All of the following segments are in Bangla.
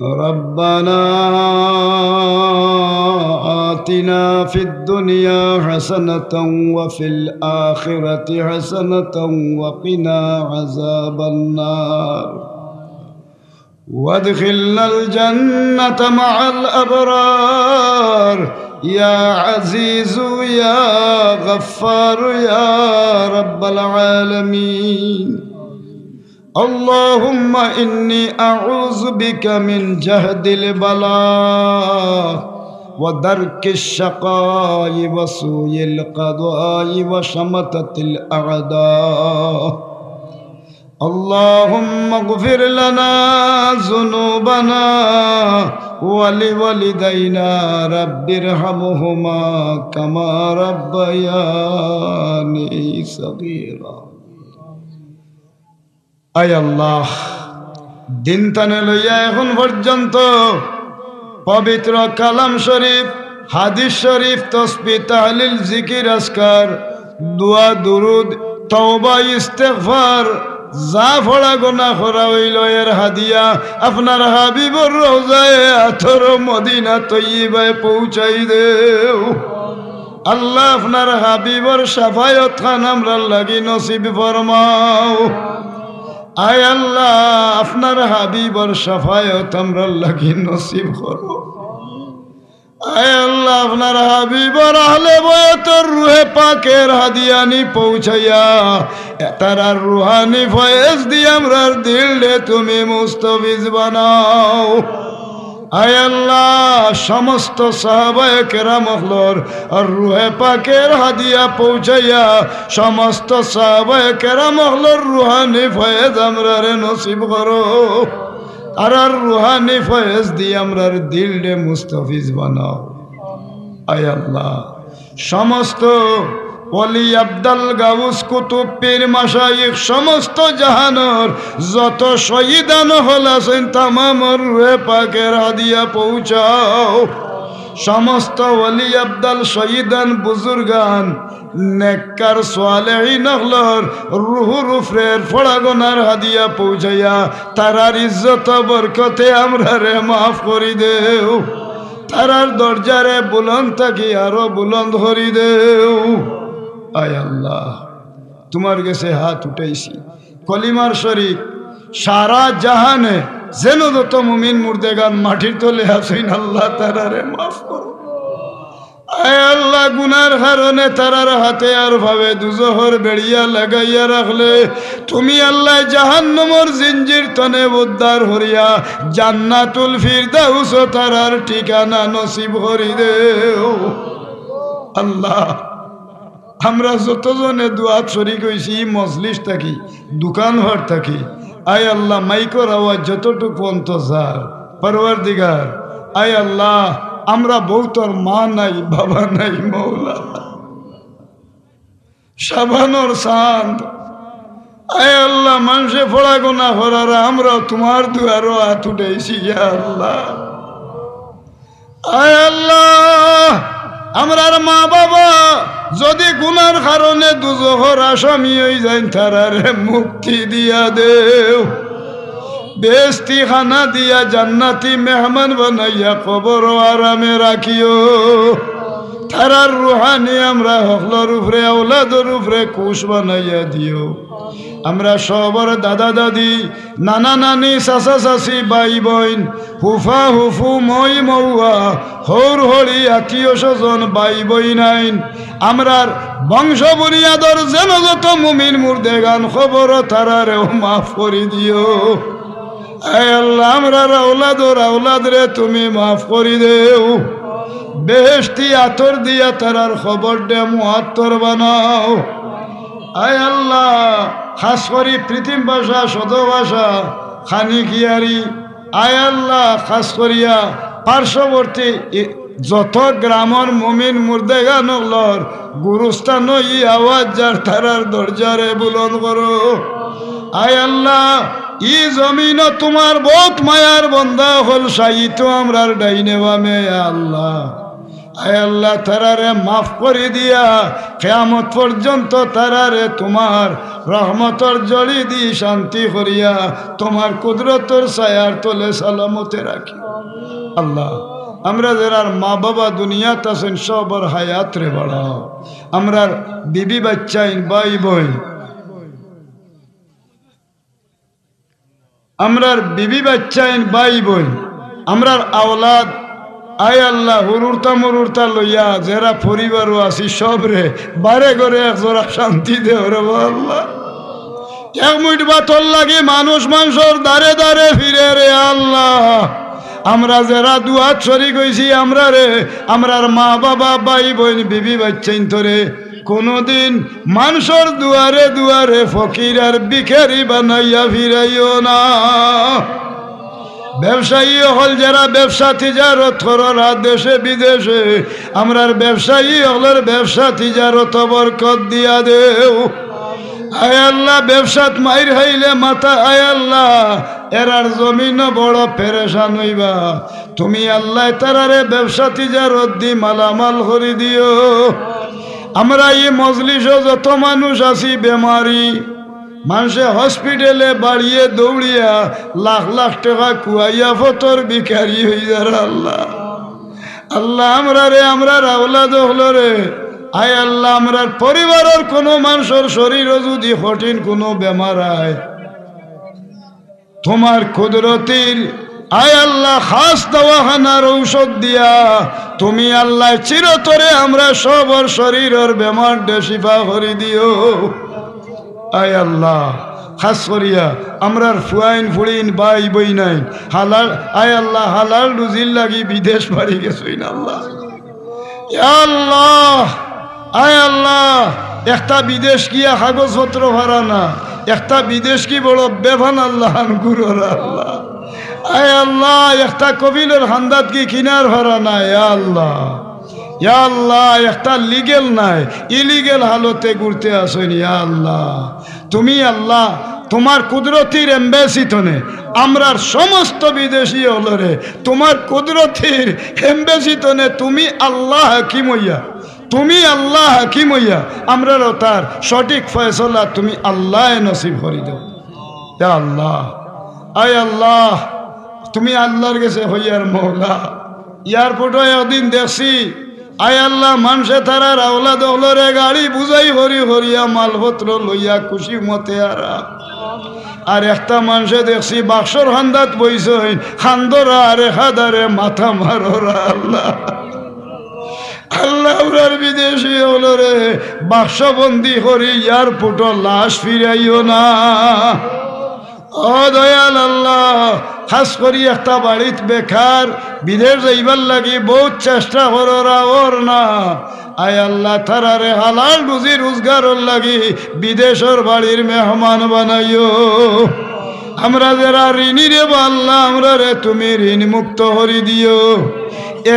ربنا آتنا في الدنيا حسنة وفي الآخرة حسنة وقنا عذاب النار وادخلنا الجنة مع الأبرار يا عزيز يا غفار يا رب العالمين. اللهم إني أعوذ بك من جهد البلاء ودرك الشقاء وسوء القضاء وشمتة الأعداء. اللهم اغفر لنا ذنوبنا ولوالدينا رب ارحمهما كما ربياني صغيرا. আয় আল্লাহ, দিন টানে লইয়া এখন পর্যন্ত পবিত্র কালাম শরীফ, হাদিস শরীফ, তাসবিহ, তাহলিল, জিকির, আজকার, দোয়া, দুরুদ, তওবা, ইস্তেগফার যা ফড়া গোনা করা হইল এর হাদিয়া আপনার হাবিবর রওজায়ে আতর মদিনা তৈয়বায় পৌঁছাই দেও। আল্লাহ আপনার হাবিবর শাফায়াত খান আমরা লাগি নসিব ফরমাও। আয় আল্লাহ, আপনার হাবিবর শাফায়াত আমরা লাগি নসিব করো। আয় আল্লাহ, আপনার হাবিবর আহলে বয়তর রূহে পাকের হাদিয়ানি পৌঁছাইয়া তারার রুহানি ফয়েজ দিয়ে আমরার দিলে তুমি মুস্তাফিজ বানাও। আয় আল্লাহ, সমস্ত সাহাবায়ে কেরাম হলর আর রুহে পাকের হাদিয়া পৌঁছাইয়া সমস্ত সাহাবায়ে কেরাম হলর রুহানি ফয়েজ আমরারে নসিব করো। আর রুহানি ফয়েজ দিয়ে আমরার দিলে মুস্তাফিজ বানাও। আয় আল্লাহ, সমস্ত ওলি আব্দাল গাউস কুতুব পীর মাশাইখ সমস্ত জাহানোর যত শহীদান হল আছেন তামামর রূহে পাকের হাদিয়া পৌঁছাও। সমস্ত ওলি আব্দাল শহীদান বুজুর্গান নেককার সালেহিন হলর রুহুর উফরের ফড়াগনার হাদিয়া পৌঁছাইয়া তারার ইজ্জত বরকতে আমরারে মাফ করি দেও। তারার দরজারে বুলন্দ থাকি আরো বুলন্দ হরি দেও। আয় আল্লাহ, তোমার কাছে হাত উঠাইছি কলিমার শরীক সারা জাহানে যেন যত মুমিন মুর্দেগান মাটির তলে আছেন আল্লাহ তারারে মাফ করো। আয় আল্লাহ, গুনার কারণে তারার হাতে আর ভাবে দুজহর বেড়িয়া লাগাইয়া রাখলে তুমি আল্লাহ জাহান্নামের জিঞ্জির তনে উদ্ধার হরিয়া জান্নাতুল ফিরদাউস তারার ঠিকানা নসিব করি দেও। আল্লাহ, আমরা যতজনে দুয়াত শরীক হইছি মজলিস থাকি দোকান ঘর থাকি, আয় আল্লাহ মাইকর আওয়াজ যতটুকু অন্তজার পরওয়ারদিগার, আয় আল্লাহ আমরা বহুতর মা নাই বাবা নাই মৌলা সাবানোর চাঁদ, আয় আল্লাহ মানুষে ফোড়া গোনা করার আমরা তোমার দুয়ারও হাত উঠেছি। আল্লাহ, আয় আল্লাহ আমরার মা বাবা যদি গুনার কারণে দুজহর আসামি হয়ে যায় তারারে মুক্তি দিয়া দেও। বেস্তি খানা দিয়া জান্নাতি মেহমান বানাইয়া কবর আরামে রাখিও। তারার রুহানি আমরা হকলর উপরে আওলাদর উপরে কুশ বানাইয়া দিও। আমরা সবর দাদা দাদি নানা নানি চাচা চাচি বাই বোন ফুফা হুফু মই মৌয়া হৌর হরি আত্মীয় স্বজন বাই বইন আইন আমরার বংশ বুনিয়াদর যেন যত মুমিন মুর্দেগান খবর তারারেও মাফ করে দিও। আয় আল্লাহ আমরার আওলাদ রে তুমি মাফ করে দেও। বেহেশতি আতর দিয়া তারার খবর দে মুআত্তর বানাও। আয় আল্লাহ খাস করি পৃথিবী ভাষা সদ ভাষা খানি কিয়ারি, আয় আল্লাহ খাস করিয়া পার্শ্ববর্তী যত গ্রামের মুমিন মুর্দেগান হলর গুরুস্থান ই আওয়াজ যার তারার দরজারে বুলন্দ করো। আয় আল্লাহ ই জমিন তোমার বহুত মায়ার বন্ধা হল সাহিত্য আমরার ডাইনে বামে। আল্লাহ আয় আল্লাহ তারারে মাফ করে দিয়া কিয়ামত পর্যন্ত তারারে তোমার রহমতর জড়ি দি শান্তি করিয়া তোমার কুদরতর ছায়ার তলে সালামতে রাখি আল্লাহ। আমরা যারার মা বাবা দুনিয়াত আছেন সবর হায়াত রে বাড়াও। আমরার বিবি বাচ্চাইন ভাই বোন আমরার বিবি বাচ্চাইন ভাই বোন আমরার আওলাদ আয় আল্লাহ হুরুরতা মরুরতা লইয়া যারা পরিবারও আছি সব রে বারে ঘরে একজোড়া শান্তি দেও রে আল্লাহ। এক মুঠ বাতল লাগে মানুষ মানুষের দাঁড়ে দাঁড়ে ফিরে রে আল্লাহ। আমরা যারা দুয়াত শরীক হইছি আমরা রে আমরার মা বাবা ভাই বোন বিবি বাচ্চাইন তোরে কোনদিন মানুষের দুয়ারে দুয়ারে ফকির আর ভিখারি বানাইয়া ফিরাইও না। ব্যবসায়ী হল যারা ব্যবসা তিজারত করার দেশে বিদেশে আমরার ব্যবসায়ী হলের ব্যবসা তিজারত বরকত দিয়া দেও। আয় আল্লাহ ব্যবসাত মাইর হইলে মাথা আয় আল্লাহ এরার জমিন বড় পেরেশান হইবা তুমি আল্লাহ তারারে ব্যবসা তিজারত দি মালামাল করে দিও। আমরা এই মজলিসে যত মানুষ আছি বেমারি মানুষে হসপিটালে বাড়িয়ে দৌড়িয়া লাখ লাখ টাকা কুয়াইয়া ফতর ভিখারি হয়ে যার আল্লাহ। আল্লাহ আমরার আওলাদ হলো রে আয় আল্লাহ আমরার পরিবারের কোনো মানুষের শরীরও যদি কঠিন কোনো বেমার আয় তোমার কুদরতির আয় আল্লাহ খাস দওয়াখানার ঔষধ দিয়া তুমি আল্লাহ চিরতরে আমরা সবর শরীরের বেমার শিফা করে দিও। আয় আল্লাহ খাস করিয়া আমরার ফুয়াইন ফুড়িন ভাই বই নাই হালাল আয় আল্লাহ হালাল রুজির লাগি বিদেশ বাড়ি গেছই না আল্লাহ। আল্লাহ আয় আল্লাহ একটা বিদেশ গিয়া কাগজপত্র ভরা না একটা বিদেশ কি বড় বেভান আল্লাহ গুরুর আল্লাহ। আয় আল্লাহ একটা কবিলের হান্দাত কি কিনার ভরা না আল্লাহ। আল্লাহ একটা লিগেল নাই ইলিগেল হালতে ঘুরতে আসেনি আল্লাহ। তুমি আল্লাহ তোমার কুদরতির এম্বাসি তনে আমরার সমস্ত বিদেশি হলরে তোমার কুদরতির এম্বাসি তনে তুমি আল্লাহ হাকিম হইয়া তুমি আল্লাহ হাকিম হইয়া আমরারও তার সঠিক ফয়সলা তুমি আল্লাহ নসিব করে দাও আল্লাহ। আয় আল্লাহ তুমি আল্লাহর কাছে হইয়ার মৌলা। এয়ারপোর্টে একদিন দেখছি আয় আল্লাহ মানুষে তারার আওলাদ হলরে গাড়ি বুঝাই হরি হরিয়া মালপত্র লইয়া খুশি মতে আর একটা মানুষে দেখছি বাক্সর হান্দাত বইসই খান্দরা আরে খাদারে মাথা মারোরা আল্লাহ। আল্লাহ বিদেশি হলরে বাক্সবন্দি করি এয়ারপোর্ট লাশ ফিরাইও না ও দয়াল আল্লাহ। খাস করি একটা বাড়িত বেকার বিদেশ যাইবার লাগি বহুত চেষ্টা করা ওর না আয় আল্লাহ তারারে হালাল রুজি রোজগারের লাগি বিদেশের বাড়ির মেহমান বানাইও। আমরা যারা ঋণী রে আল্লাহ আমরা রে তুমি ঋণ মুক্ত হরি দিও।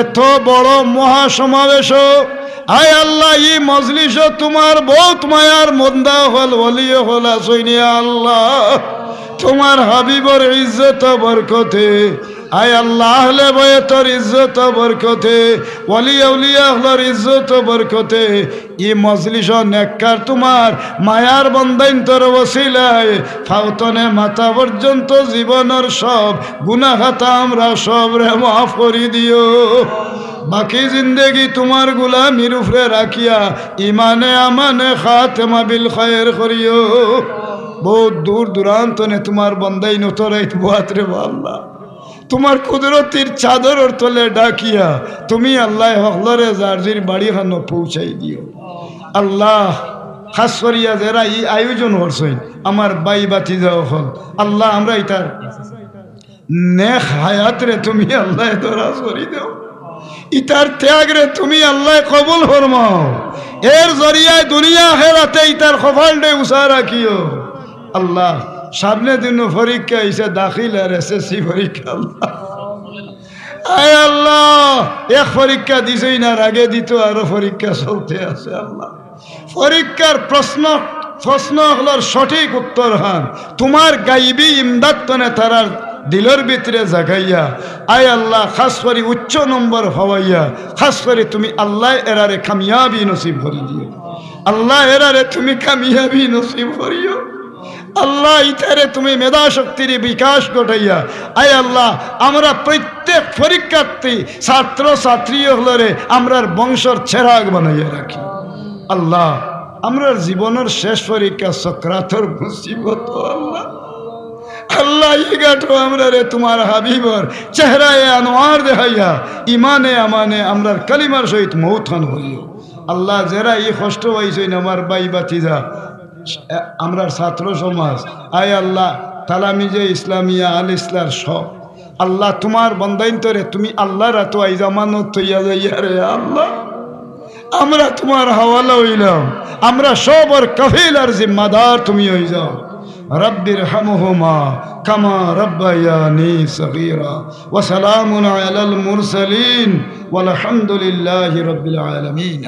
এত বড় মহাসমাবেশ আয় আল্লাহ এই মজলিস তোমার বহুত মায়ার মন্দা হল বলিও হল আসইনি আল্লাহ। তোমার হাবিবর ইজ্জত বরকতে আয় আল্লাহ আহলে বয়তর ইজ্জত বরকতে ওলি আউলিয়া আহলের ইজ্জত বরকতে এই মজলিস নেককার তোমার মায়ার বন্দাইন তোর ওসিলায় ফাউতনে মাথা পর্যন্ত জীবনের সব গুনাহ খাতা আমরা সব রে মাফ করে দিও। বাকি জিন্দেগি তোমার গুলামির উপরে রাখিয়া ইমানে আমানে খাতেমা বিল খায়ের করিও। বহুত দূর দূরান্ত নে তোমার বন্দাই নতরাইত বাতরে আল্লাহ তোমার কুদরতির চাদরের তলে ডাকিয়া তুমি আল্লাহ হকলরে জার্জির বাড়ি খানো পৌঁছাই দিও আল্লাহ। খাস করিয়া যারা এই আয়োজন করছেন আমার বাই বাতি যাও হল আল্লাহ আমরা এটার নেক হায়াত রে তুমি আল্লাহ দরাজ করি দাও ইতার ত্যাগ রে তুমি আল্লাহ কবুল ফরমাও। এর জরিয়ায় দুনিয়া আখিরাতে ইতার কপাল ডে উসা রাখিও আল্লাহ। সামনে দিন পরীক্ষা এসে দাখিল আর এসএসসি পরীক্ষা আল্লাহ আয় আল্লাহ এক পরীক্ষা দিছই না আগে দিত আরো পরীক্ষা চলতে আছে আল্লাহ। পরীক্ষার প্রশ্ন হলার সঠিক উত্তর হান তোমার গাইবি ইমদাদ তনে তারার দিলের ভিতরে জাগাইয়া আয় আল্লাহ খাস করে উচ্চ নম্বর হওয়াইয়া খাস করে তুমি আল্লাহ এরারে কামিয়াবি নসিব করে দিও আল্লাহ এরারে তুমি কামিয়াবি নসিব করিও আল্লাহ ইতারে তুমি মেধা শক্তির বিকাশ ঘটাইয়া আয় আল্লাহ আমরা প্রত্যেক পরীক্ষার্থী ছাত্র ছাত্রী হলরে আমরার বংশর চেরাগ বানাইয়া রাখি আল্লাহ আমরার জীবনের শেষ পরীক্ষা সক্রাতর মুসিবত আল্লাহ আল্লাহ ইগাটো আমরা রে তোমার হাবিবর চেহারায় আনোয়ার দেখাইয়া ইমানে আমানে আমরার কালিমার সহিত মৌথান হইও আল্লাহ যারা এই কষ্ট হয়েছেন আমার বাই বাতিজা আমরার ছাত্র সমাজ আয় আল্লাহ তালামিজে ইসলামিয়া আল ইসলার সব আল্লাহ তোমার বন্দাইন্তরে তুমি আল্লাহ রাতো আই জামানত তৈয়া যাইয়া রে আল্লাহ আমরা তোমার হাওয়ালা হইলাম আমরা সবর কফিল আর জিম্মাদার তুমি হই যাও রব্বির হামহুমা কামা রব্বায়ানি সগীরা ওয়া সালামুন আলাল মুরসালিন ওয়াল হামদুলিল্লাহি রাব্বিল আলামিন।